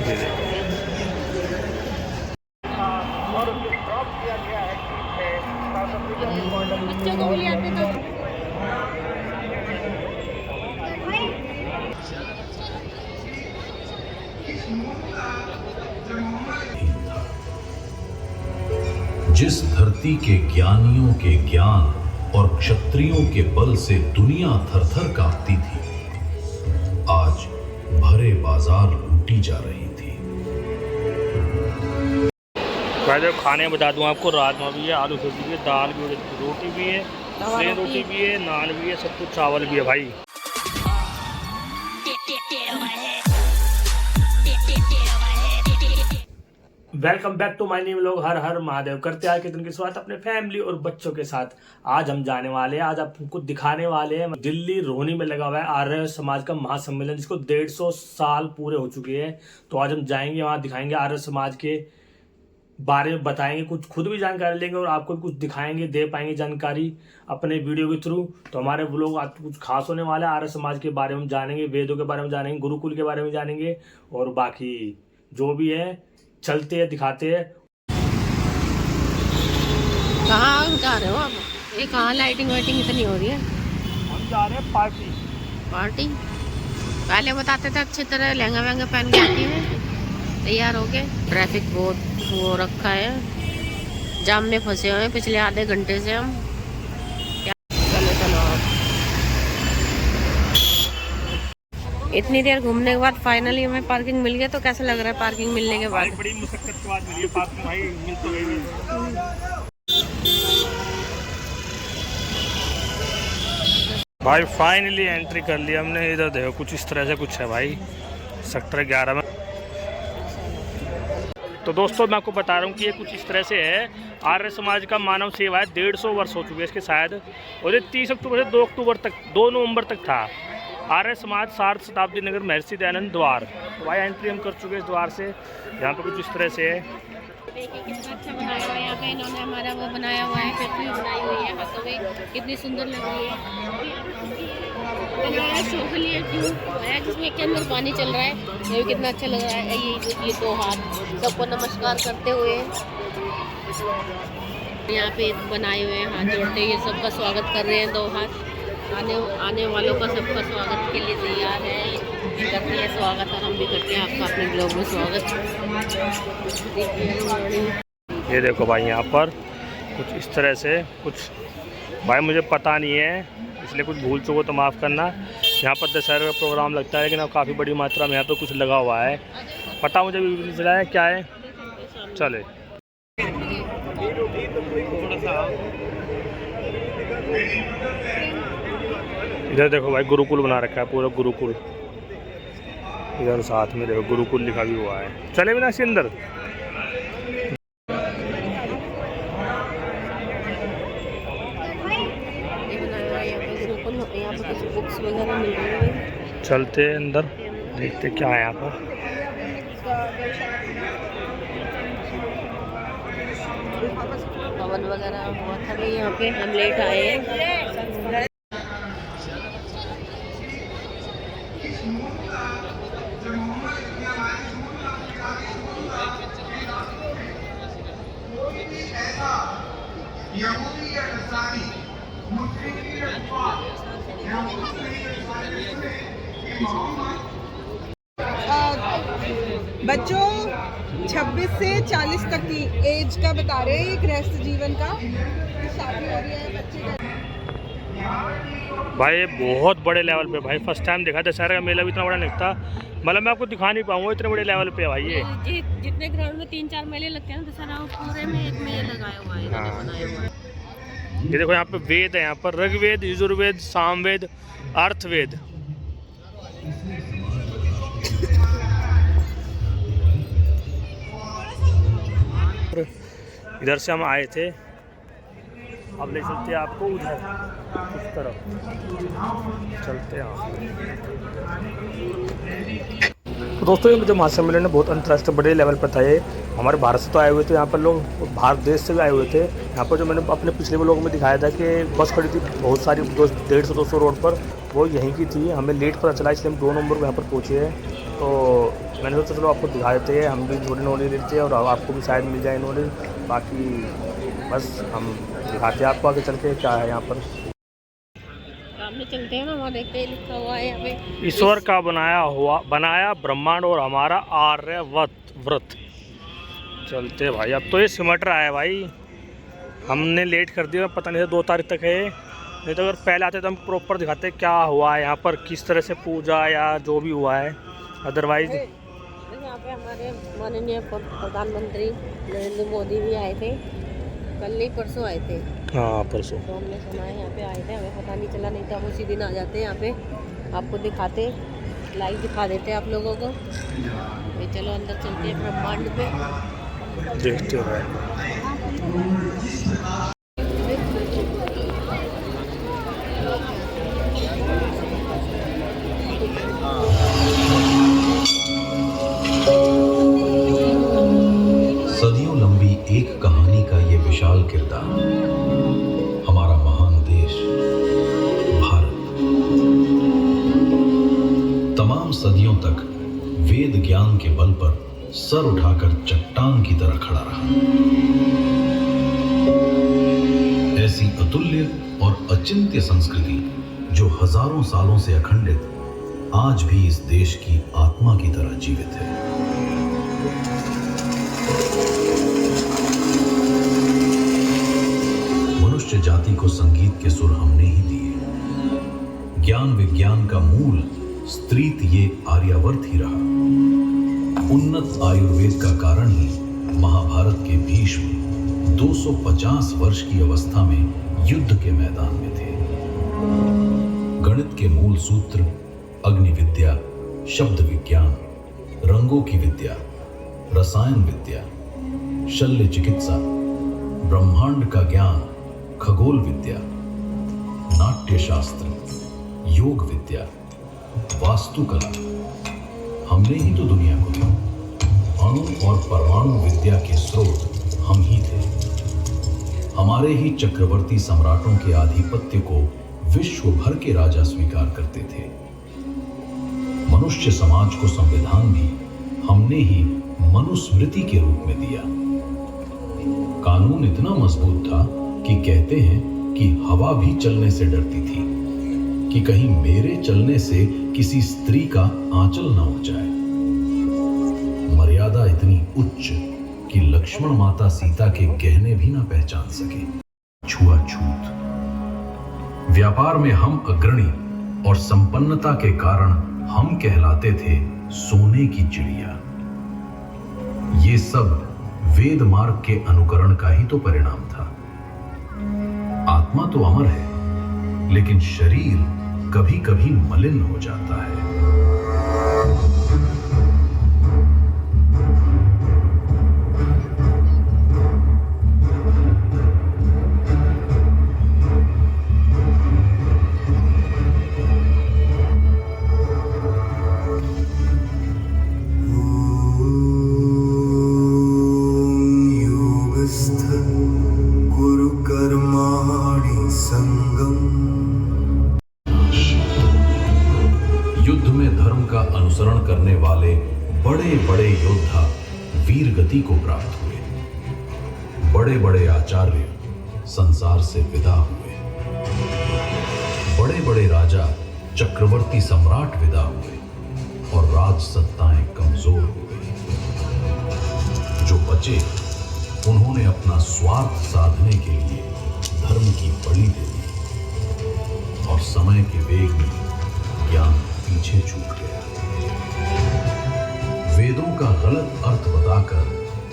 ये देखो। बच्चों को भी ले आते तो जिस धरती के ज्ञानियों के ज्ञान और क्षत्रियों के बल से दुनिया थरथर कांपती थी, आज भरे बाजार लूटी जा रही थी। मैं खाने बता दूं आपको, राजमा भी है, आलू सब्जी भी है, दाल भी है, रोटी भी है, प्लेन रोटी भी है, नान भी है, सब कुछ, चावल भी है भाई। Welcome back to my new vlog. हर हर महादेव। करते आज के दिन की शुरुआत अपने फैमिली और बच्चों के साथ। आज हम जाने वाले हैं, आज आपको दिखाने वाले हैं, दिल्ली रोहिणी में लगा हुआ है आर्य समाज का महासम्मेलन, जिसको 150 साल पूरे हो चुके हैं। तो आज हम जाएंगे वहाँ, दिखाएंगे आर्य समाज के बारे में, बताएंगे, कुछ खुद भी जानकारी लेंगे और आपको भी कुछ दिखाएंगे, दे पाएंगे जानकारी अपने वीडियो के थ्रू। तो हमारे व्लॉग आज कुछ खास होने वाला है। आर्य समाज के बारे में जानेंगे, वेदों के बारे में जानेंगे, गुरुकुल के बारे में जानेंगे और बाकी जो भी है चलते हैं, दिखाते हैं। कहाँ जा रहे हो आप? ये कहाँ लाइटिंग वाइटिंग इतनी हो रही है? हम जा रहे हैं पार्टी। पार्टी पहले बताते थे अच्छी तरह लहंगा वहंगा पहन के आती है, तैयार हो गए। ट्रैफिक बहुत हो रखा है, जाम में फंसे हुए हैं पिछले आधे घंटे से हम। चलो चलो आप। इतनी देर घूमने के बाद फाइनली हमें पार्किंग मिल गया। तो कैसा लग रहा है पार्किंग मिलने के बाद? बड़ी मुशक्कत के बाद मिली है पार्किंग भाई, मिल तो गई भाई। फाइनली एंट्री कर लिया हमने। इधर देखो कुछ इस तरह से कुछ है भाई, सेक्टर 11 में। तो दोस्तों मैं आपको बता रहा हूँ कि ये कुछ इस तरह से है। आर्य समाज का मानव सेवा है, 150 वर्ष हो चुके हैं इसके शायद, और ये 30 अक्टूबर से 2 अक्टूबर तक, 2 नवंबर तक था। आर्य समाज सार्ध शताब्दी नगर महर्षि दयानंद द्वार। तो भाई एंट्री हम कर चुके हैं इस द्वार से। यहाँ पे कुछ इस तरह से है। देखिए कितना अच्छा बनाया हुआ है। यहाँ पे इन्होंने हमारा वो बनाया हुआ है, पृथ्वी बनाई हुई है हाथों में, कितनी सुंदर लग रही है। बनाया शो के लिए क्यों है, जिसमें के अंदर पानी चल रहा है, ये भी कितना अच्छा लग रहा है। ये 2 हाथ सबको नमस्कार करते हुए यहाँ पे बनाए हुए हैं, हाथ जोड़ते ये सबका स्वागत कर रहे हैं। 2 हाथ आने वालों का सबका स्वागत के लिए तैयार है, करते हैं स्वागत, और हम भी करते हैं आपका अपने ब्लॉग में स्वागत। ये देखो भाई यहाँ पर कुछ इस तरह से कुछ, भाई मुझे पता नहीं है इसलिए कुछ भूल चुको तो माफ़ करना। यहाँ पर दशहरे का प्रोग्राम लगता है, लेकिन अब काफ़ी बड़ी मात्रा में यहाँ पर कुछ लगा हुआ है। पता मुझे भी नहीं चला है क्या है। चले इधर देखो भाई, गुरुकुल बना रखा है पूरा, गुरुकुल। इधर साथ में देखो गुरुकुल लिखा भी हुआ है। चले बिना इसके अंदर। चलते अंदर, देखते क्या है यहाँ पर। हवन वगैरह हुआ था भाई, यहाँ पे हम लेट आए हैं। बच्चों 26 से 40 तक की एज का बता रहे हैं, गृहस्थ जीवन का, शादी हो रही है, बच्चे का। भाई ये बहुत बड़े लेवल पे भाई, फर्स्ट टाइम देखा दशहरा का मेला भी इतना बड़ा लगता, मतलब मैं आपको दिखा नहीं पाऊंगा, इतने बड़े लेवल पे है भाई ये। जितने ग्राउंड में 3-4 मेले लगते हैं दशहरा, पूरे में एक मेला लगाया हुआ है, इन्होंने बनाया हुआ है। ये देखो यहाँ पे वेद है, यहाँ पर ऋग्वेद, यजुर्वेद, सामवेद, अर्थवेद। इधर से हम आए थे, अब ले चलते हैं आपको उधर उस तरफ, चलते हैं। तो दोस्तों ये जो महासम्मेलन है बहुत अंतर्राष्ट्रीय बड़े लेवल पर था। ये हमारे भारत से तो आए हुए थे, यहाँ पर लोग भारत देश से भी आए हुए थे। यहाँ पर जो मैंने अपने पिछले लोगों में दिखाया था कि बस खड़ी थी बहुत सारी, 150-200 रोड पर, वो यहीं की थी। हमें लेट पता चला, इसलिए हम 2 नंबर को यहाँ पर पहुँचे हैं। तो मैंने सोचा चलो आपको दिखा देते हैं, हम भी थोड़ी नॉलेज देते हैं और आपको भी शायद मिल जाए नॉलेज। बाकी बस हम दिखाते हैं आपको आगे चल के क्या है यहाँ पर। सामने चलते हैं ना, वहाँ देखते हैं लिखा हुआ है यहाँ पे ईश्वर का बनाया ब्रह्मांड और हमारा आर्यव्रत। चलते भाई, अब तो ये सिमट रहा है भाई, हमने लेट कर दिया, पता नहीं था 2 तारीख तक है, नहीं तो अगर पहले आते तो हम प्रॉपर दिखाते क्या हुआ है यहाँ पर, किस तरह से पूजा या जो भी हुआ है। अदरवाइज यहाँ पे हमारे माननीय प्रधानमंत्री नरेंद्र मोदी भी आए थे, कल नहीं परसों आए थे। हाँ परसों। तो हमने सुना है यहाँ पे आए थे, हमें पता नहीं चला, नहीं तो हम उसी दिन आ जाते हैं यहाँ पे, आपको दिखाते, लाइव दिखा देते आप लोगों को। तो चलो अंदर चलते हैं ब्रह्मांड पे, देखते हैं। सदियों लंबी एक कहानी का ये विशाल किरदार, हमारा महान देश भारत, तमाम सदियों तक वेद ज्ञान के बल पर सर उठाकर चट्टान की तरह खड़ा रहा। ऐसी अतुल्य और अचिंत्य संस्कृति जो हजारों सालों से अखंडित आज भी इस देश की आत्मा की तरह जीवित है। मनुष्य जाति को संगीत के सुर हमने ही दिए। ज्ञान विज्ञान का मूल स्त्रीत ये आर्यावर्त ही रहा। उन्नत आयुर्वेद का कारण ही महाभारत के भीष्म 250 वर्ष की अवस्था में युद्ध के मैदान में थे। गणित के मूल सूत्र, अग्नि विद्या, शब्द विज्ञान, रंगों की विद्या, रसायन विद्या, शल्य चिकित्सा, ब्रह्मांड का ज्ञान, खगोल विद्या, नाट्य शास्त्र, योग विद्या, वास्तुकला, हमने ही तो दुनिया को दी। अणु और परमाणु विद्या के स्रोत हम ही थे। हमारे ही चक्रवर्ती सम्राटों के आधिपत्य को विश्व भर के राजा स्वीकार करते थे। मनुष्य समाज को संविधान भी हमने ही मनुस्मृति के रूप में दिया। कानून इतना मजबूत था कि कहते हैं कि हवा भी चलने से डरती थी कि कहीं मेरे चलने से किसी स्त्री का आंचल न उठ जाए। मर्यादा इतनी उच्च कि लक्ष्मण माता सीता के गहने भी न पहचान सके। छुआछूत, व्यापार में हम अग्रणी और संपन्नता के कारण हम कहलाते थे सोने की चिड़िया। ये सब वेद मार्ग के अनुकरण का ही तो परिणाम था। आत्मा तो अमर है, लेकिन शरीर कभी कभी मलिन हो जाता है। युद्ध में धर्म का अनुसरण करने वाले बड़े बड़े योद्धा वीर गति को प्राप्त हुए। बड़े बड़े आचार्य संसार से विदा हुए। बड़े बड़े राजा, चक्रवर्ती सम्राट विदा हुए और राज सत्ताएं कमजोर हो गई। जो बचे उन्होंने अपना स्वार्थ साधने के लिए धर्म की बलि दे दी और समय के वेग में ज्ञान पीछे छूट गया। वेदों का गलत अर्थ बताकर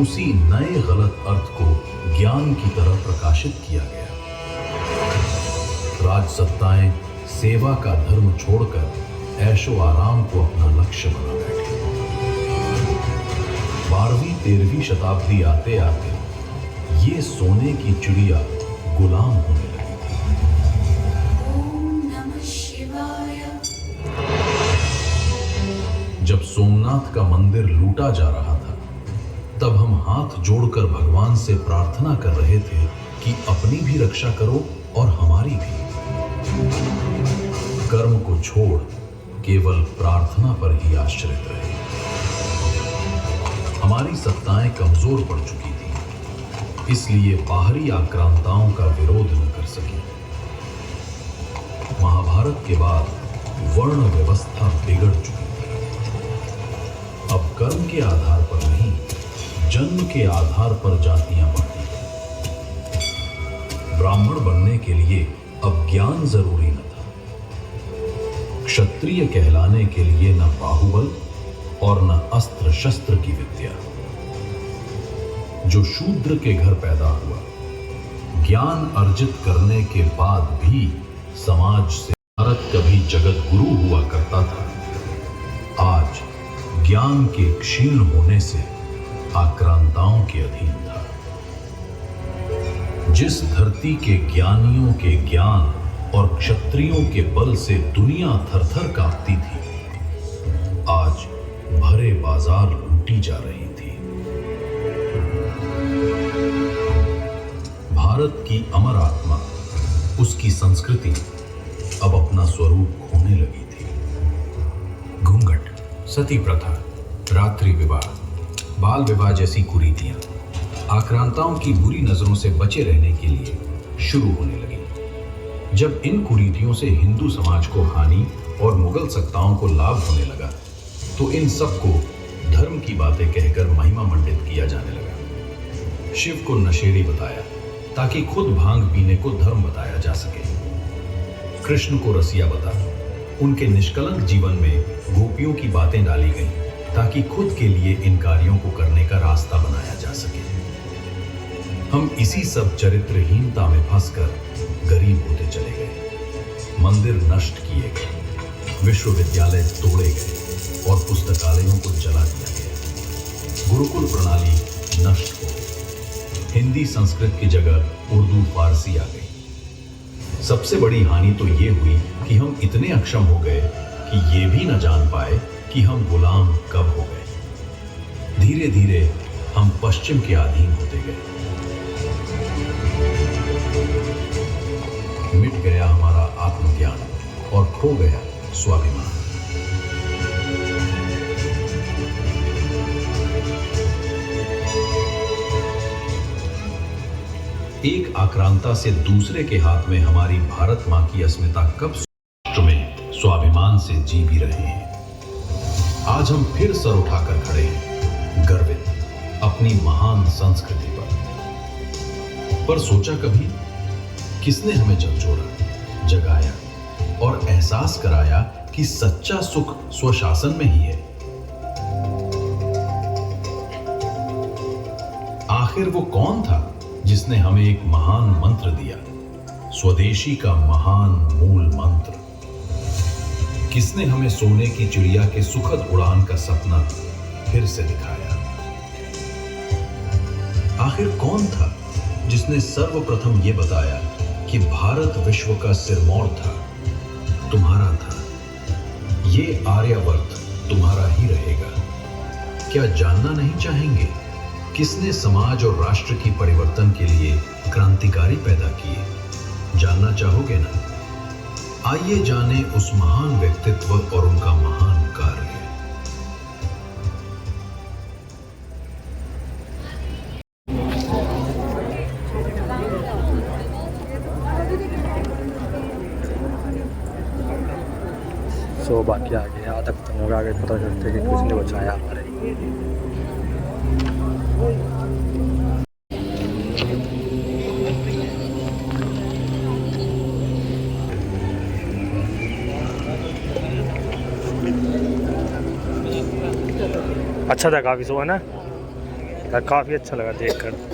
उसी नए गलत अर्थ को ज्ञान की तरह प्रकाशित किया गया। राजसत्ताएं सेवा का धर्म छोड़कर ऐशो आराम को अपना लक्ष्य बना बैठी। 12वीं 13वीं शताब्दी आते आते ये सोने की चिड़िया गुलाम होने लगी थी। जब सोमनाथ का मंदिर लूटा जा रहा था, तब हम हाथ जोड़कर भगवान से प्रार्थना कर रहे थे कि अपनी भी रक्षा करो और हमारी भी। कर्म को छोड़ केवल प्रार्थना पर ही आश्रित रहे। हमारी सत्ताएं कमजोर पड़ चुकी थी, इसलिए बाहरी आक्रांताओं का विरोध न कर सकी। महाभारत के बाद वर्ण व्यवस्था बिगड़ चुकी थी। अब कर्म के आधार पर नहीं, जन्म के आधार पर जातियां बढ़ती हैं। ब्राह्मण बनने के लिए अब ज्ञान जरूरी न था। क्षत्रिय कहलाने के लिए न बाहुबल और न अस्त्र शस्त्र की विद्या। जो शूद्र के घर पैदा हुआ, ज्ञान अर्जित करने के बाद भी समाज से भारत कभी जगत गुरु हुआ करता था, आज ज्ञान के क्षीण होने से आक्रांताओं के अधीन था। जिस धरती के ज्ञानियों के ज्ञान और क्षत्रियों के बल से दुनिया थरथर कांपती थी, आज भरे बाजार लूटी जा रही थी। भारत की अमर आत्मा, उसकी संस्कृति अब अपना स्वरूप खोने लगी थी। घूंघट, सती प्रथा, रात्रि विवाह, बाल विवाह जैसी कुरीतियां आक्रांताओं की बुरी नजरों से बचे रहने के लिए शुरू होने लगी। जब इन कुरीतियों से हिंदू समाज को हानि और मुगल सत्ताओं को लाभ होने लगा, तो इन सबको धर्म की बातें कहकर महिमा मंडित किया जाने लगा। शिव को नशेड़ी बताया ताकि खुद भांग पीने को धर्म बताया जा सके। कृष्ण को रसिया बता उनके निष्कलंक जीवन में गोपियों की बातें डाली गईं ताकि खुद के लिए इन कार्यों को करने का रास्ता बनाया जा सके। हम इसी सब चरित्रहीनता में फंसकर गरीब होते चले गए। मंदिर नष्ट किए गए, विश्वविद्यालय तोड़े गए और पुस्तकालयों को जला दिया गया। गुरुकुल प्रणाली नष्ट हो गई। हिंदी संस्कृत की जगह उर्दू फारसी आ गई। सबसे बड़ी हानि तो ये हुई कि हम इतने अक्षम हो गए कि ये भी न जान पाए कि हम गुलाम कब हो गए। धीरे धीरे हम पश्चिम के अधीन होते गए। मिट गया हमारा आत्मज्ञान और खो गया स्वाभिमान। एक आक्रांता से दूसरे के हाथ में हमारी भारत मां की अस्मिता कब राष्ट्र में स्वाभिमान से जी भी रहे हैं। आज हम फिर सर उठाकर खड़े हैं, गर्वित अपनी महान संस्कृति पर सोचा कभी किसने हमें झकझोरा, जगाया और एहसास कराया कि सच्चा सुख स्वशासन में ही है। आखिर वो कौन था जिसने हमें एक महान मंत्र दिया, स्वदेशी का महान मूल मंत्र? किसने हमें सोने की चिड़िया के सुखद उड़ान का सपना फिर से दिखाया? आखिर कौन था जिसने सर्वप्रथम ये बताया कि भारत विश्व का सिरमौर था, तुम्हारा था। ये आर्यावर्त तुम्हारा ही रहेगा। क्या जानना नहीं चाहेंगे किसने समाज और राष्ट्र की परिवर्तन के लिए क्रांतिकारी पैदा किए? जानना चाहोगे ना? आइए जाने उस महान व्यक्तित्व और उनका महान कार्य। सो बाकी आगे आधा खत्म होगा, आगे पता चलते कि कुछ नहीं बचाया हमारे। अच्छा था काफ़ी सो, है ना यार, काफ़ी अच्छा लगा देखकर।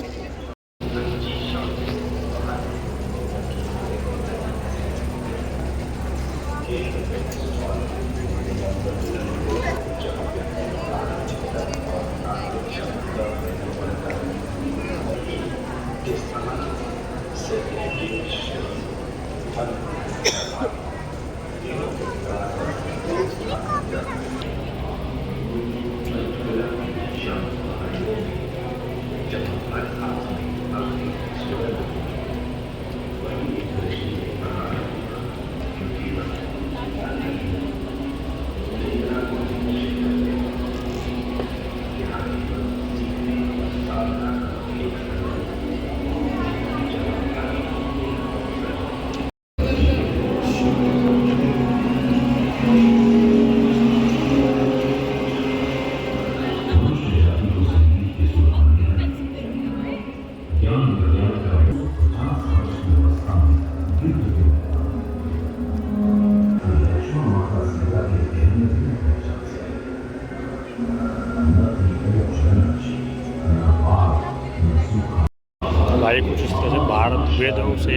भाई कुछ इस तरह से भारत वेदों से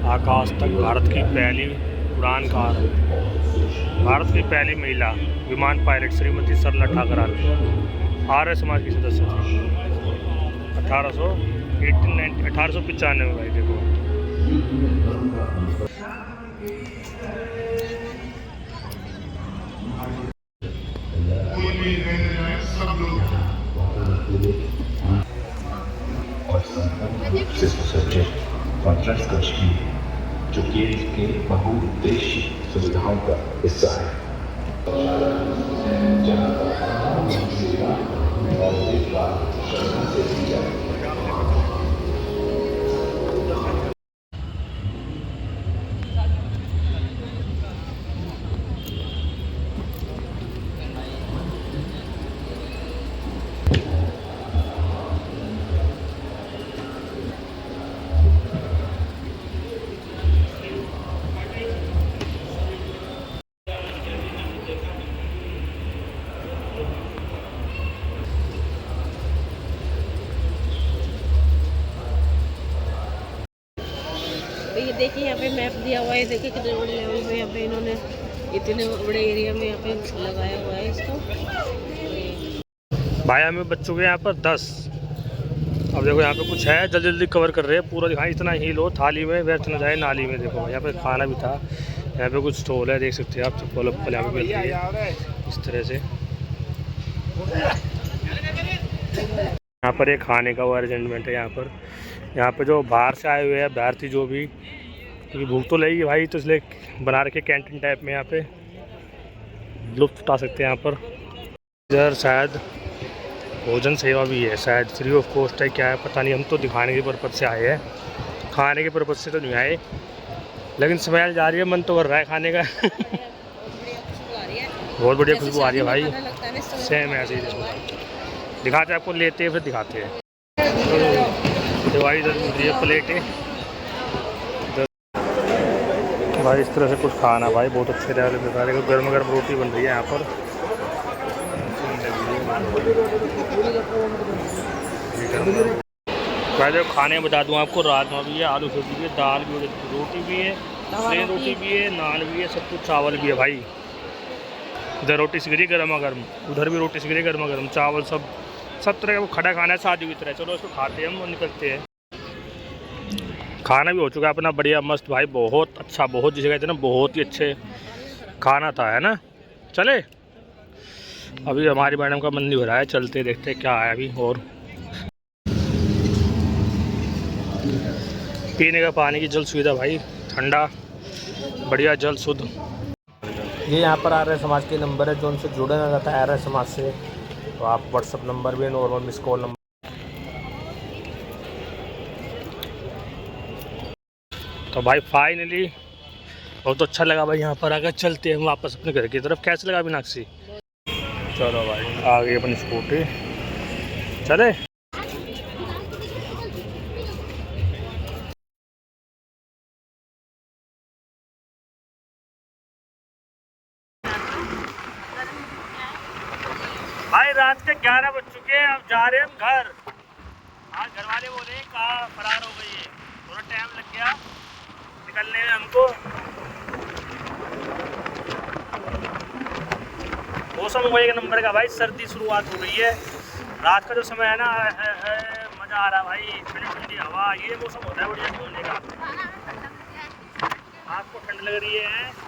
आकाश तक भारत की पहली उड़ानकार, भारत की पहली महिला विमान पायलट श्रीमती सरला ठाकरान आर्य समाज की सदस्य थी 1895 में। भाई देखो से सुसज्जित कॉन्फ्रेंस कक्ष की जो केंद्र के बहुउद्देशीय सुविधाओं का हिस्सा है। तो ये देखिए यहाँ पे मैप दिया हुआ है, देखिए कितने बड़े लेवल पे यहाँ पे इन्होंने इतने बड़े एरिया में यहाँ पे लगाया हुआ है इसको। भाई हमें बच्चों के यहाँ पर 10। अब देखो यहाँ पे कुछ है, जल्दी जल्दी कवर कर रहे हैं पूरा दिखाएं। इतना ही लो थाली में, व्यर्थ न जाए नाली में। देखो यहाँ पे खाना भी था, यहाँ पे कुछ स्टॉल है, देख सकते हैं आप। चप्पल वप्पल यहाँ पे मिलती है इस तरह से। यहाँ पर एक खाने का वो अरेंजमेंट है यहाँ पर जो बाहर से आए हुए हैं भारतीय, जो भी, क्योंकि भूख तो लगेगी भाई, तो इसलिए बना रखे कैंटीन टाइप में। यहाँ पे लुत्फ उठा सकते हैं यहाँ पर। इधर शायद भोजन सेवा भी है, शायद फ्री ऑफ कॉस्ट है, क्या है पता नहीं। हम तो दिखाने के पर्पज़ से आए हैं, खाने के पर्पज़ से तो नहीं आए, लेकिन स्मेल जा रही है, मन तो कर रहा है खाने का। बहुत बढ़िया खुशबू आ रही है भाई, सेम ऐसे ही। देखो दिखाते हैं आपको, लेते हैं फिर दिखाते हैं। भाई इधर मिल रही है प्लेटें भाई, इस तरह से कुछ खाना भाई बहुत अच्छे लेवल पे। सारे गर्म गर्म रोटी बन रही है यहाँ पर। भाई जो खाने बता दूँ आपको, राजमा भी है, आलू सब्जी भी है, दाल भी है, रोटी भी है, प्लेन रोटी भी है, नान भी है, सब कुछ, चावल भी है भाई। इधर रोटी सिक रही है गर्मा गर्म, उधर भी रोटी सिक रही है गर्मा गर्म, चावल सब तरह का वो खड़ा खाना है, शादी की तरह। चलो इसको खाते हैं हम और निकलते हैं। खाना भी हो चुका है अपना बढ़िया मस्त भाई, बहुत अच्छा, बहुत जिसे कहते हैं ना, बहुत ही अच्छे खाना था, है ना। चले अभी हमारी मैडम का मन नहीं हो रहा है, चलते देखते क्या है अभी। और पीने का पानी की जल सुविधा भाई, ठंडा बढ़िया जल शुद्ध। ये यहाँ पर आर्य समाज के नंबर है जो उनसे जुड़ा जाता है आर्य समाज से, तो आप व्हाट्सअप नंबर भी, नॉर्मल मिस कॉल नंबर। तो भाई फाइनली बहुत अच्छा लगा भाई, यहाँ पर आकर चलते हैं वापस अपने घर की तरफ। कैसे लगा मीनाक्षी? चलो भाई आ गई अपनी स्कूटी, चले। भाई रात के 11 बज चुके हैं, अब जा रहे हैं हम घर। आज घर वाले बोले कहाँ फरार हो गई है, थोड़ा टाइम लग गया निकलने में हमको। मौसम वही नंबर का भाई, सर्दी शुरुआत हो गई है। रात का जो समय है ना, मज़ा आ रहा है भाई, ठंडी ठंडी हवा, ये मौसम होता है बढ़िया घूमने का। आपको ठंड लग रही है?